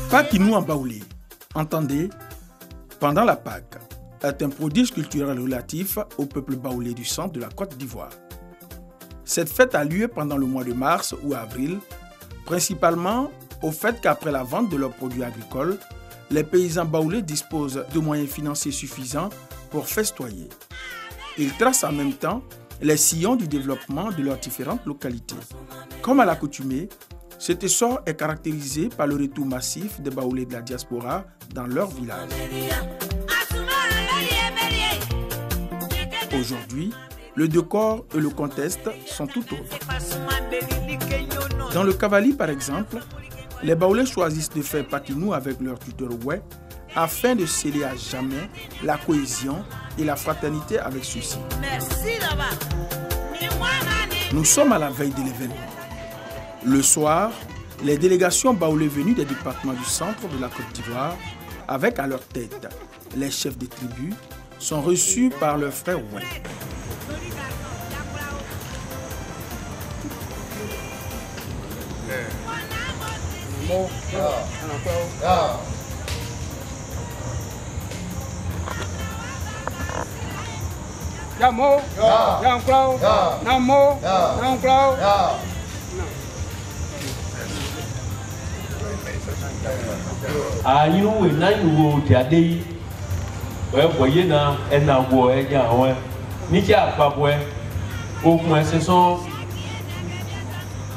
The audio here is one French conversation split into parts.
Pakinou en baoulé, entendez, pendant la Pâque, est un prodige culturel relatif au peuple baoulé du centre de la Côte d'Ivoire. Cette fête a lieu pendant le mois de mars ou avril, principalement au fait qu'après la vente de leurs produits agricoles, les paysans baoulés disposent de moyens financiers suffisants pour festoyer. Ils tracent en même temps les sillons du développement de leurs différentes localités. Comme à l'accoutumée, cet essor est caractérisé par le retour massif des baoulés de la diaspora dans leur village. Aujourd'hui, le décor et le contexte sont tout autres. Dans le Cavali, par exemple, les baoulés choisissent de faire Pakinou avec leur tuteur Oué afin de sceller à jamais la cohésion et la fraternité avec ceux-ci. Nous sommes à la veille de l'événement. Le soir, les délégations baoulées venues des départements du centre de la Côte d'Ivoire, avec à leur tête les chefs des tribus, sont reçus par leurs frères Oué.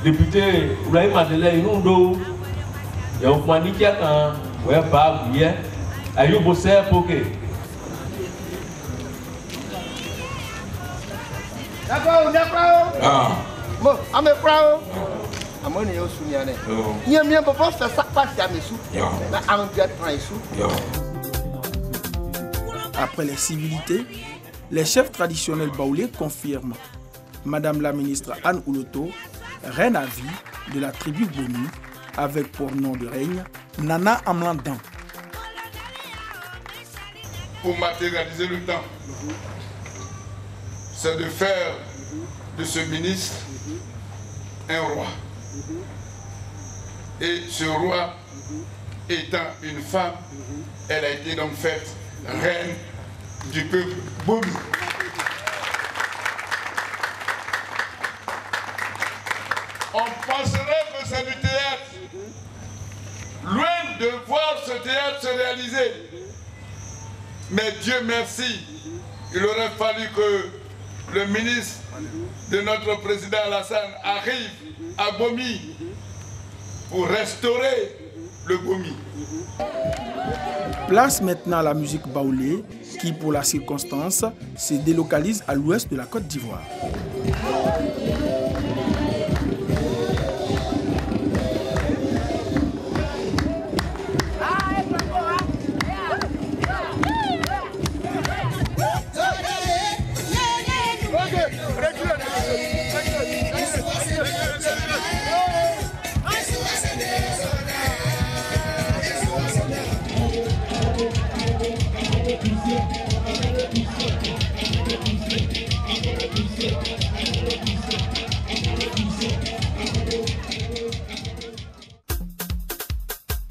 Député Ibrahim Madeleine Inundo, et au point de quand ouais pas bien, aïe bosser pour que. D'accord. Bon, à mes frères. À mon niveau souvenir. Il y a bien pour faire ça passe à mes sous. Après les civilités, les chefs traditionnels baoulés confirment Madame la ministre Anne Ouloto, reine à vie de la tribu Bomi, avec pour nom de règne Nana Amlandan. Pour matérialiser le temps, c'est de faire de ce ministre un roi. Et ce roi étant une femme, elle a été donc faite reine du peuple Bomi. On penserait que c'est du théâtre. Loin de voir ce théâtre se réaliser. Mais Dieu merci, il aurait fallu que le ministre de notre président Alassane arrive à Bomi pour restaurer le Bomi. Place maintenant à la musique baoulée qui, pour la circonstance, se délocalise à l'ouest de la Côte d'Ivoire.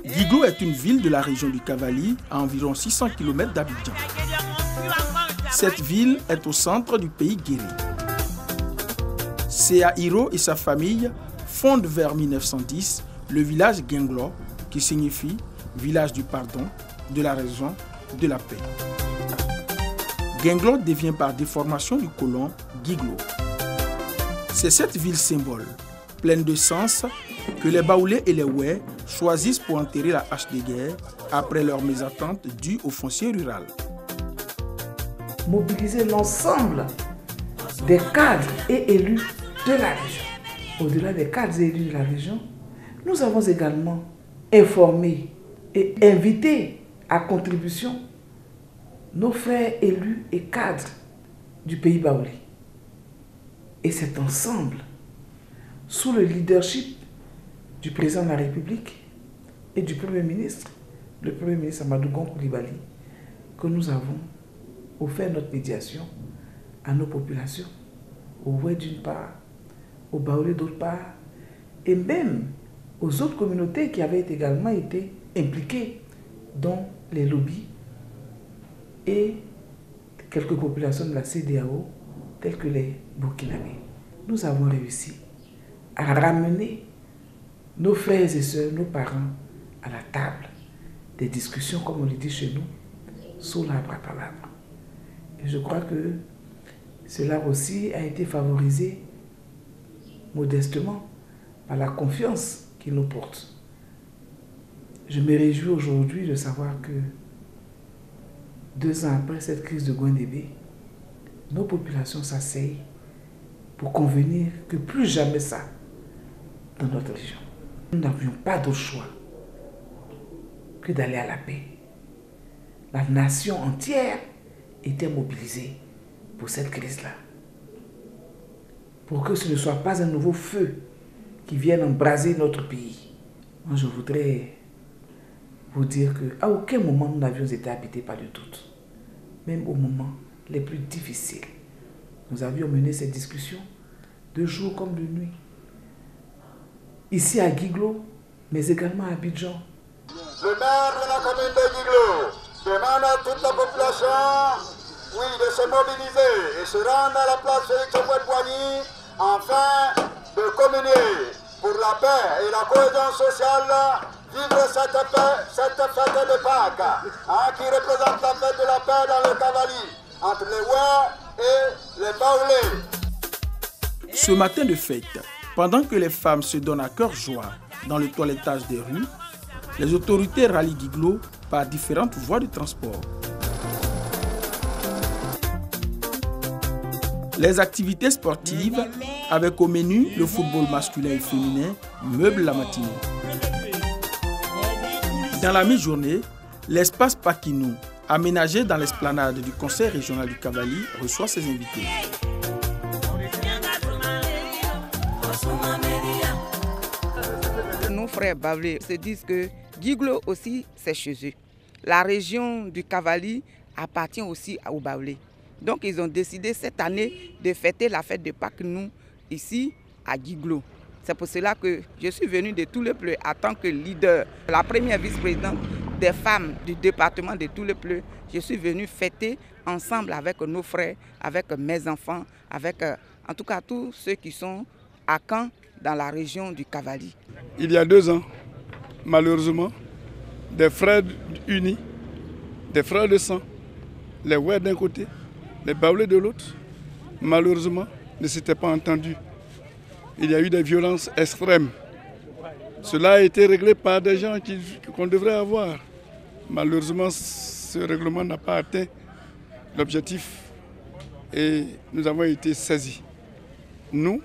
Guiglo est une ville de la région du Cavali à environ 600 km d'Abidjan. Cette ville est au centre du pays guéri. Séa Hiro et sa famille fondent vers 1910 le village Genglo, qui signifie village du pardon, de la raison, de la paix. Genglo devient par déformation du colon Guiglo. C'est cette ville symbole, pleine de sens, que les baoulés et les Oué choisissent pour enterrer la hache de guerre après leur mésentente due au foncier rural. Mobiliser l'ensemble des cadres et élus de la région. Au-delà des cadres et élus de la région, nous avons également informé et invité à contribution nos frères élus et cadres du pays baoulé. Et c'est ensemble, sous le leadership du président de la République et du Premier ministre, le Premier ministre Amadou Gon Coulibaly, que nous avons offert notre médiation à nos populations, aux Oué d'une part, aux baoulés d'autre part, et même aux autres communautés qui avaient également été impliqués dans les lobbies et quelques populations de la CEDEAO, telles que les Burkinabés. Nous avons réussi à ramener nos frères et sœurs, nos parents, à la table des discussions, comme on le dit chez nous, sous l'arbre à palabre. Et je crois que cela aussi a été favorisé modestement par la confiance qu'ils nous portent. Je me réjouis aujourd'hui de savoir que 2 ans après cette crise de Gouindébé, nos populations s'asseyent pour convenir que plus jamais ça dans notre région. Nous n'avions pas d'autre choix que d'aller à la paix. La nation entière était mobilisée pour cette crise-là. Pour que ce ne soit pas un nouveau feu qui vienne embraser notre pays. Moi, je voudrais vous dire qu'à aucun moment nous n'avions été habités par le doute. Même au moment les plus difficiles. Nous avions mené cette discussion de jour comme de nuit. Ici à Guiglo, mais également à Abidjan. Le maire de la commune de Guiglo demande à toute la population, oui, de se mobiliser et se rendre à la place Félix-Houphouët-Boigny afin de communier pour la paix et la cohésion sociale, vivre cette fête de Pâques, qui représente la fête de la paix dans le Cavali, entre les Ouè et les Baoulés. Ce matin de fête, pendant que les femmes se donnent à cœur joie dans le toilettage des rues, les autorités rallient Guiglo par différentes voies de transport. Les activités sportives, avec au menu le football masculin et féminin, meublent la matinée. Dans la mi-journée, l'espace Pakinou, aménagé dans l'esplanade du Conseil régional du Cavali, reçoit ses invités. Nos frères Baoulés se disent que Guiglo aussi, c'est chez eux. La région du Cavali appartient aussi aux Baoulés. Donc ils ont décidé cette année de fêter la fête de Pâques, nous, ici à Guiglo. C'est pour cela que je suis venue de Toulepleu en tant que leader, la première vice-présidente des femmes du département de Toulepleu. Je suis venue fêter ensemble avec nos frères, avec mes enfants, avec en tout cas tous ceux qui sont à Caen dans la région du Cavali. Il y a 2 ans, malheureusement, des frères unis, des frères de sang, les Ouè d'un côté, les Baoulés de l'autre, malheureusement, ne s'étaient pas entendus. Il y a eu des violences extrêmes. Cela a été réglé par des gens qu'on devrait avoir. Malheureusement, ce règlement n'a pas atteint l'objectif et nous avons été saisis. Nous,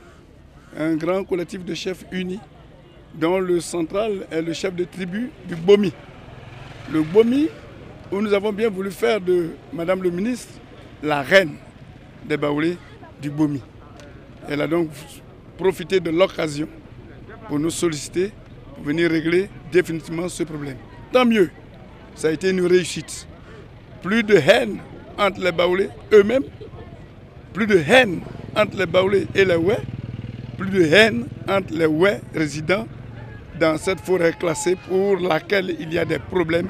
un grand collectif de chefs unis, dont le central est le chef de tribu du Bomi. Le Bomi, où nous avons bien voulu faire de Madame le ministre la reine des Baoulés du Bomi. Elle a donc profité de l'occasion pour nous solliciter, pour venir régler définitivement ce problème. Tant mieux, ça a été une réussite. Plus de haine entre les Baoulés eux-mêmes, plus de haine entre les Baoulés et les Ouè, plus de haine entre les Ouè résidents dans cette forêt classée pour laquelle il y a des problèmes.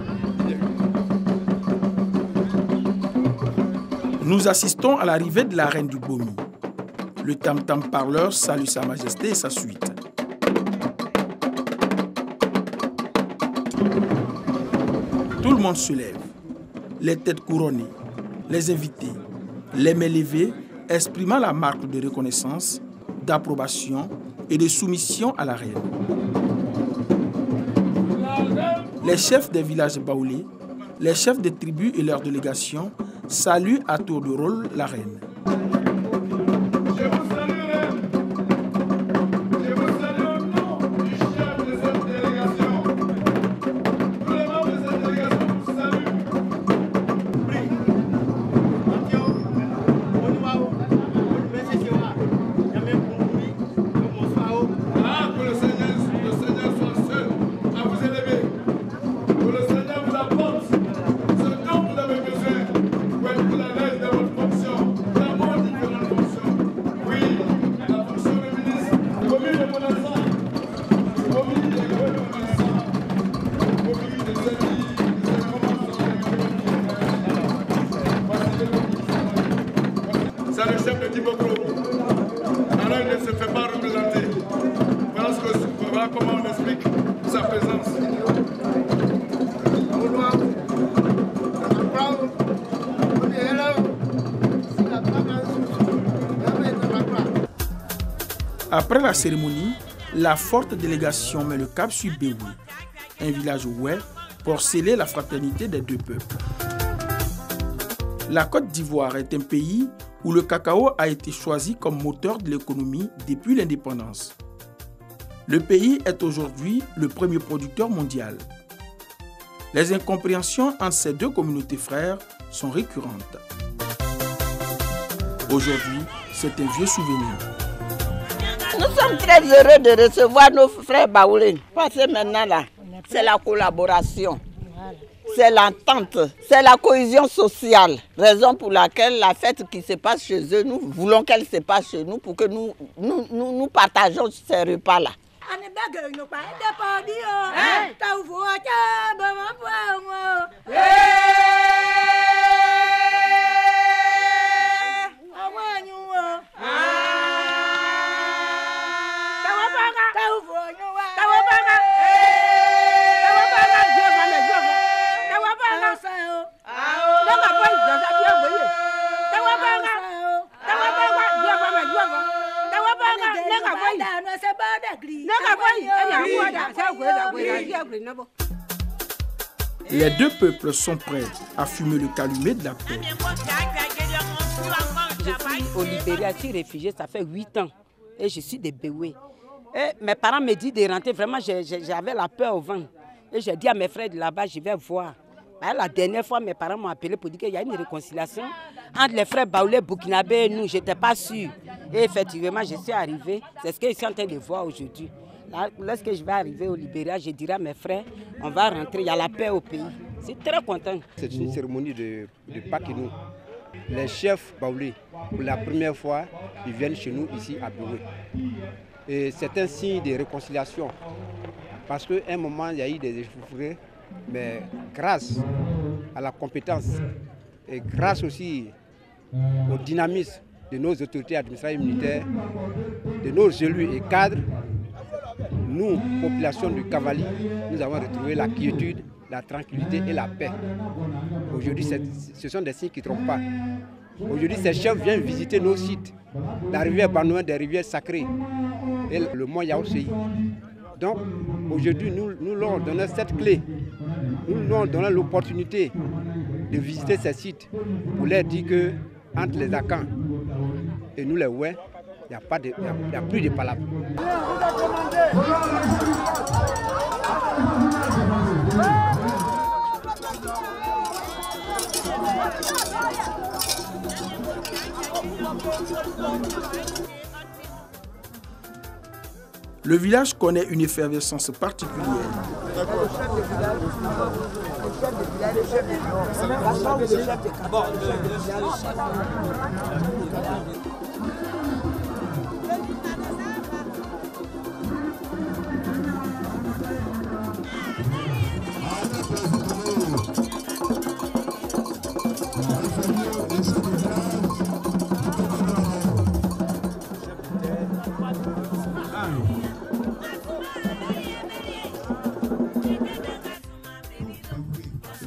Nous assistons à l'arrivée de la reine du Bomi. Le tam-tam parleur salue sa majesté et sa suite. Tout le monde se lève, les têtes couronnées, les invités, les mains levées, exprimant la marque de reconnaissance, d'approbation et de soumission à la reine. Les chefs des villages baoulés, les chefs des tribus et leurs délégations saluent à tour de rôle la reine. La reine ne se fait pas représenter. Voilà comment on explique sa présence. Après la cérémonie, la forte délégation met le cap sur Béoué, un village ouai, pour sceller la fraternité des deux peuples. La Côte d'Ivoire est un pays où le cacao a été choisi comme moteur de l'économie depuis l'indépendance. Le pays est aujourd'hui le premier producteur mondial. Les incompréhensions entre ces deux communautés frères sont récurrentes. Aujourd'hui, c'est un vieux souvenir. Nous sommes très heureux de recevoir nos frères baoulés. Parce que maintenant, là, c'est la collaboration, c'est l'entente, c'est la cohésion sociale. Raison pour laquelle la fête qui se passe chez eux, nous voulons qu'elle se passe chez nous pour que nous partageons ces repas-là. Les deux peuples sont prêts à fumer le calumet de la paix. Je suis au Libéria, je suis réfugié, ça fait 8 ans et je suis de Béoué. Et mes parents me disent de rentrer, vraiment j'avais la peur au ventre. Et j'ai dit à mes frères de là-bas, je vais voir. La dernière fois, mes parents m'ont appelé pour dire qu'il y a une réconciliation entre les frères baoulés, burkinabés et nous. Je n'étais pas sûre. Et effectivement, je suis arrivée. C'est ce que je suis en train de voir aujourd'hui. Lorsque je vais arriver au Libéria, je dirai à mes frères, on va rentrer, il y a la paix au pays. Je suis très content. C'est une cérémonie de Pâques. Les chefs baoulés, pour la première fois, ils viennent chez nous ici à Béoué. Et c'est un signe de réconciliation. Parce qu'à un moment, il y a eu des échauffourées, mais grâce à la compétence et grâce aussi au dynamisme de nos autorités administratives et militaires, de nos élus et cadres, nous, population du Cavali, nous avons retrouvé la quiétude, la tranquillité et la paix. Aujourd'hui, ce sont des signes qui ne trompent pas. Aujourd'hui, ces chefs viennent visiter nos sites, la rivière Banouin, des rivières sacrées, et le mont Yaousei. Donc, aujourd'hui, nous leur donnons cette clé, nous leur donnons l'opportunité de visiter ces sites pour leur dire que entre les Akans et nous les Ouais, il n'y a plus de palabres. Le village connaît une effervescence particulière.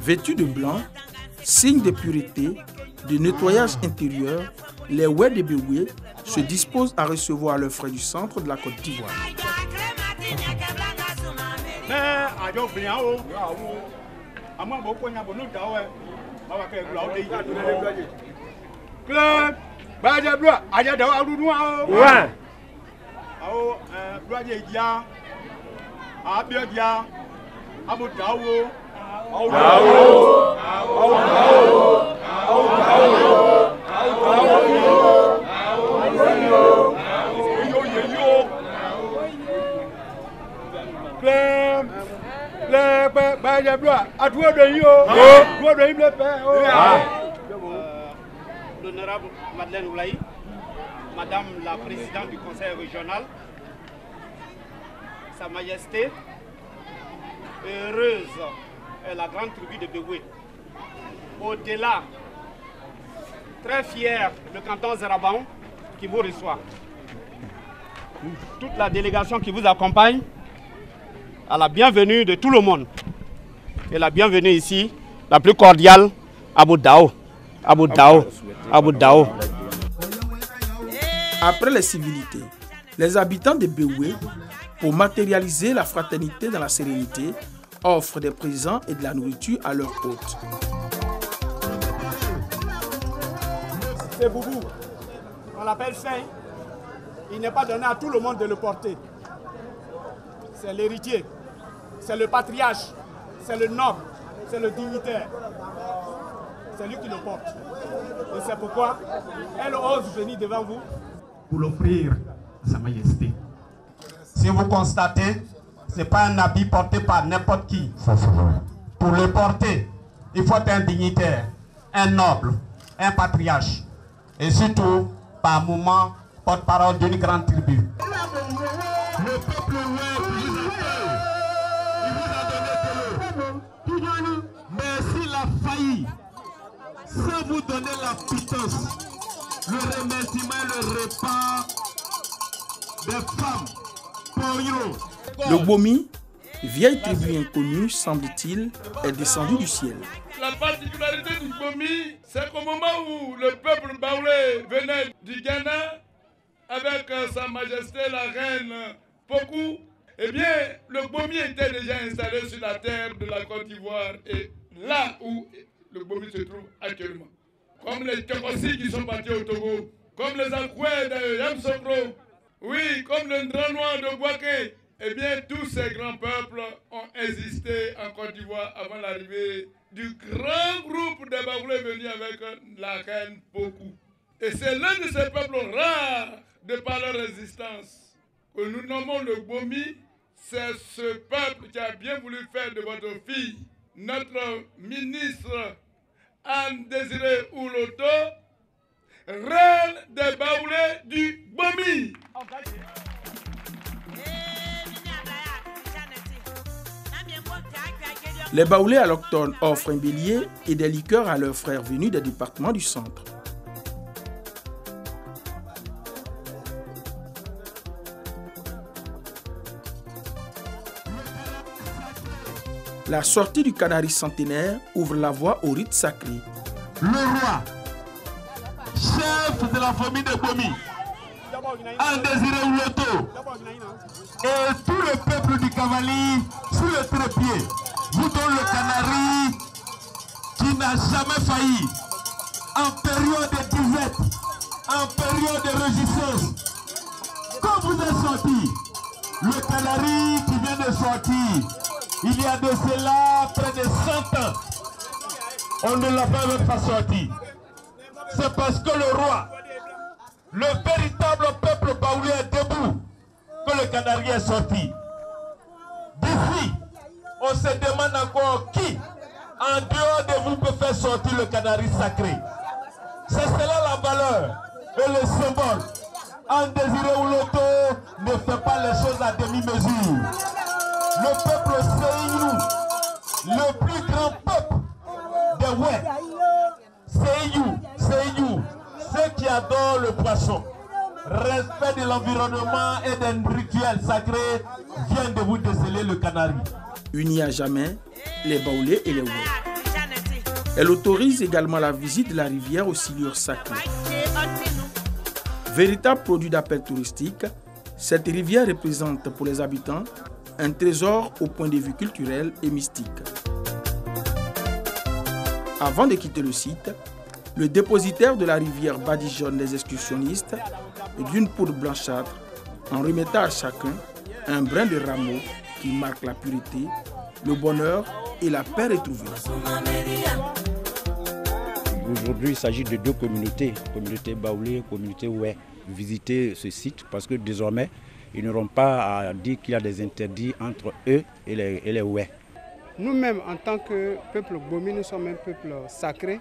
Vêtus de blanc, signe de pureté, de nettoyage intérieur, les Ouais de Béoué se disposent à recevoir leurs frères du centre de la Côte d'Ivoire. L'honorable Madeleine Oulaï, Madame la Présidente du Conseil régional, Sa Majesté, heureuse la grande tribu de Béoué. Au-delà, très fier, le canton Zeraban qui vous reçoit. Toute la délégation qui vous accompagne, à la bienvenue de tout le monde. Et la bienvenue ici, la plus cordiale, à Boudao. Après les civilités, les habitants de Béoué, pour matérialiser la fraternité dans la sérénité, offrent des présents et de la nourriture à leurs hôtes. C'est Boubou, on l'appelle Saint. Il n'est pas donné à tout le monde de le porter. C'est l'héritier, c'est le patriarche, c'est le noble, c'est le dignitaire. C'est lui qui le porte. Et c'est pourquoi elle ose venir devant vous pour l'offrir à Sa Majesté. Si vous constatez, ce n'est pas un habit porté par n'importe qui. Ça, c'est vrai. Pour le porter, il faut être un dignitaire, un noble, un patriarche. Et surtout, par moment, porte-parole d'une grande tribu. Le peuple vous a donné. Mais s'il a failli, sans vous donner la pitance, le remerciement et le repas des femmes, le Bomi, vieille tribu inconnue, semble-t-il, est descendu du ciel. La particularité du Bomi, c'est qu'au moment où le peuple baoulé venait du Ghana, avec Sa Majesté la Reine Pokou, eh bien, le Bomi était déjà installé sur la terre de la Côte d'Ivoire et là où le Bomi se trouve actuellement. Comme les Tchokossi qui sont partis au Togo, comme les Akoué de Yamsokro, oui, comme le Ndranouan de Bouaké, eh bien, tous ces grands peuples ont existé en Côte d'Ivoire avant l'arrivée du grand groupe de Baoulés venus avec la reine Pokou. Et c'est l'un de ces peuples rares, de par leur résistance, que nous nommons le Bomi. C'est ce peuple qui a bien voulu faire de votre fille, notre ministre Anne Désiré Ouloto, reine des Baoulés du Bomi. Les Baoulés allochtones offrent un bélier et des liqueurs à leurs frères venus des départements du centre. La sortie du canari centenaire ouvre la voie au rite sacré. Le roi, chef de la famille de Bomi, Anne Désiré Ouloto, et tout le peuple du Cavali sous le trépied, vous donne le canari qui n'a jamais failli, en période de disette, en période de résistance. Quand vous êtes sorti, le canari qui vient de sortir, il y a de cela près de 100 ans, on ne l'a pas même pas sorti. C'est parce que le roi, le véritable peuple baoulé est debout, que le canari est sorti. D'ici, on se demande encore qui, en dehors de vous, peut faire sortir le canari sacré. C'est cela la valeur et le symbole. Anne Désiré Ouloto ne fait pas les choses à demi-mesure. Le peuple Seyou, le plus grand peuple de Oué, Seyou, ceux qui adorent le poisson, respect de l'environnement et d'un rituel sacré, viennent de vous déceler le canari. Unis à jamais, les Baoulés et les Oué. Elle autorise également la visite de la rivière aux silures sacrées. Véritable produit d'appel touristique, cette rivière représente pour les habitants un trésor au point de vue culturel et mystique. Avant de quitter le site, le dépositaire de la rivière badigeonne les excursionnistes d'une poudre blanchâtre en remettant à chacun un brin de rameau qui marque la pureté, le bonheur et la paix retrouvée. Aujourd'hui, il s'agit de deux communautés, communauté Baoulé et communauté Oué. Visiter ce site parce que désormais, ils n'auront pas à dire qu'il y a des interdits entre eux et les Oué. Nous-mêmes, en tant que peuple Bomi, nous sommes un peuple sacré,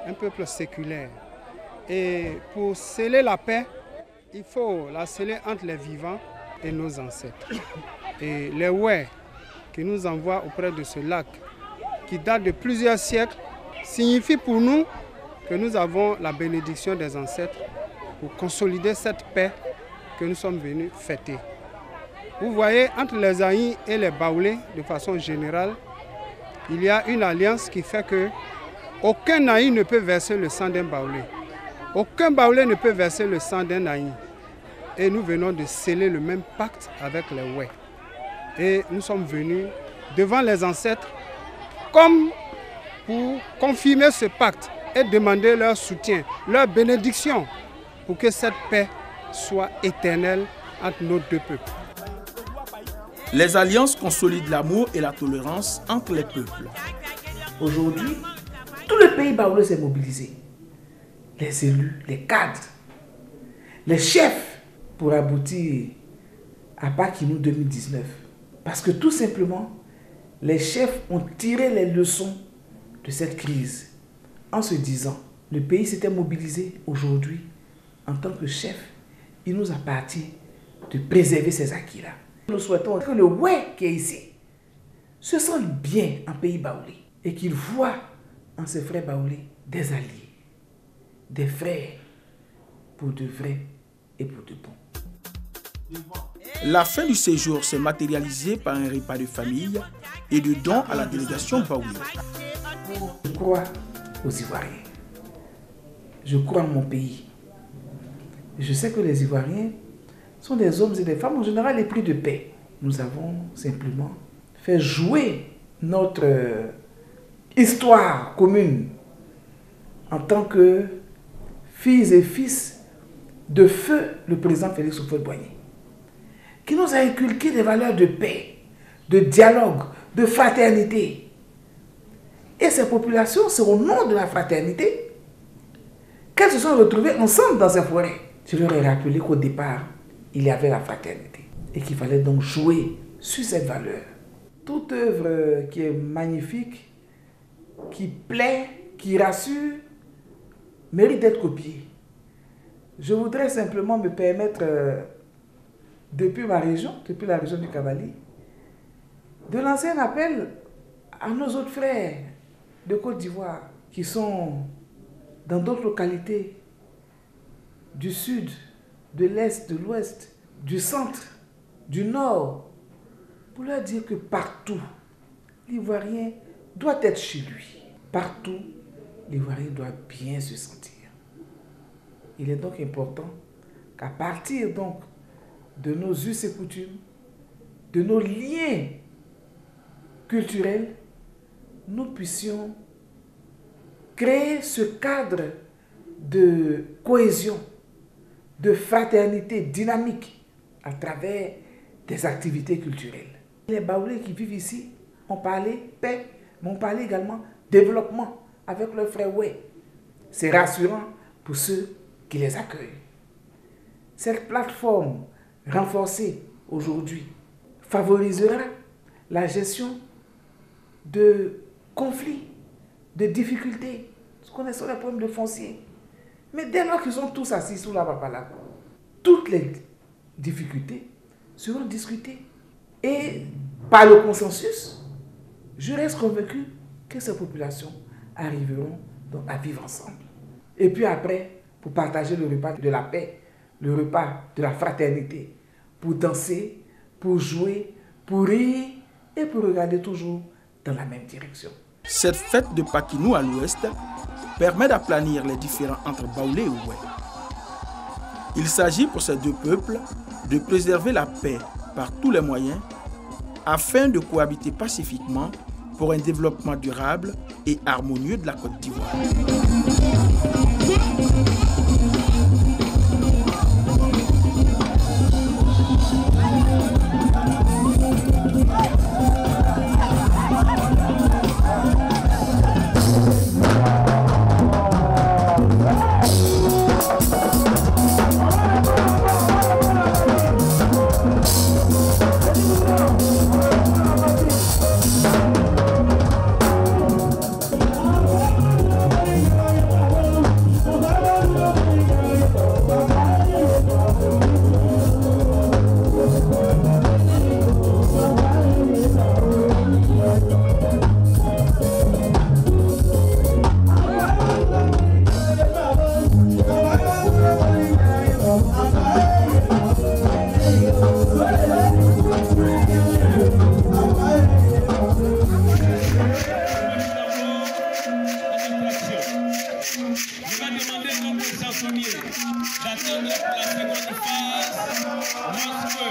un peuple séculaire. Et pour sceller la paix, il faut la sceller entre les vivants et nos ancêtres. Et les Oué qui nous envoient auprès de ce lac, qui date de plusieurs siècles, signifie pour nous que nous avons la bénédiction des ancêtres pour consolider cette paix que nous sommes venus fêter. Vous voyez, entre les Aïs et les Baoulés, de façon générale, il y a une alliance qui fait que aucun Aïs ne peut verser le sang d'un Baoulé. Aucun Baoulé ne peut verser le sang d'un Aïs. Et nous venons de sceller le même pacte avec les Oué. Et nous sommes venus devant les ancêtres comme pour confirmer ce pacte et demander leur soutien, leur bénédiction pour que cette paix soit éternelle entre nos deux peuples. Les alliances consolident l'amour et la tolérance entre les peuples. Aujourd'hui, tout le pays baoulé s'est mobilisé. Les élus, les cadres, les chefs pour aboutir à Pakinou 2019. Parce que tout simplement, les chefs ont tiré les leçons de cette crise en se disant, le pays s'était mobilisé aujourd'hui en tant que chef, il nous appartient de préserver ces acquis-là. Nous souhaitons que le Oué qui est ici se sente bien en pays baoulé et qu'il voit en ses frères baoulés des alliés, des frères pour de vrai et pour de bon. La fin du séjour s'est matérialisée par un repas de famille et de dons à la délégation baoulée. Je crois aux Ivoiriens. Je crois en mon pays. Je sais que les Ivoiriens sont des hommes et des femmes en général épris de paix. Nous avons simplement fait jouer notre histoire commune en tant que filles et fils de feu le président Félix Houphouët-Boigny, qui nous a inculqué des valeurs de paix, de dialogue, de fraternité. Et ces populations, c'est au nom de la fraternité qu'elles se sont retrouvées ensemble dans ces forêts. Je leur ai rappelé qu'au départ, il y avait la fraternité et qu'il fallait donc jouer sur cette valeur. Toute œuvre qui est magnifique, qui plaît, qui rassure, mérite d'être copiée. Je voudrais simplement me permettre, depuis ma région, depuis la région du Cavali, de lancer un appel à nos autres frères de Côte d'Ivoire qui sont dans d'autres localités du sud, de l'est, de l'ouest, du centre, du nord, pour leur dire que partout, l'Ivoirien doit être chez lui. Partout, l'Ivoirien doit bien se sentir. Il est donc important qu'à partir donc de nos us et coutumes, de nos liens culturels, nous puissions créer ce cadre de cohésion, de fraternité dynamique à travers des activités culturelles. Les Baoulés qui vivent ici ont parlé paix, mais ont parlé également développement avec leurs frères Oué. C'est rassurant pour ceux qui les accueillent. Cette plateforme renforcée aujourd'hui favorisera la gestion de conflits, de difficultés. Nous connaissons les problèmes de foncier. Mais dès lors qu'ils sont tous assis sous la papala, toutes les difficultés seront discutées. Et par le consensus, je reste convaincu que ces populations arriveront donc à vivre ensemble. Et puis après, pour partager le repas de la paix, le repas de la fraternité, pour danser, pour jouer, pour rire et pour regarder toujours dans la même direction. Cette fête de Pakinou à l'ouest permet d'aplanir les différends entre Baoulé et Oué. Il s'agit pour ces deux peuples de préserver la paix par tous les moyens afin de cohabiter pacifiquement pour un développement durable et harmonieux de la Côte d'Ivoire.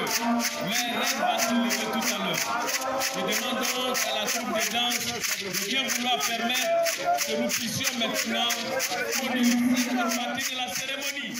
les reines vont se lever tout à l'heure. Je demande donc à la troupe de danse de bien vouloir permettre que nous puissions maintenant réussir une partie de la cérémonie.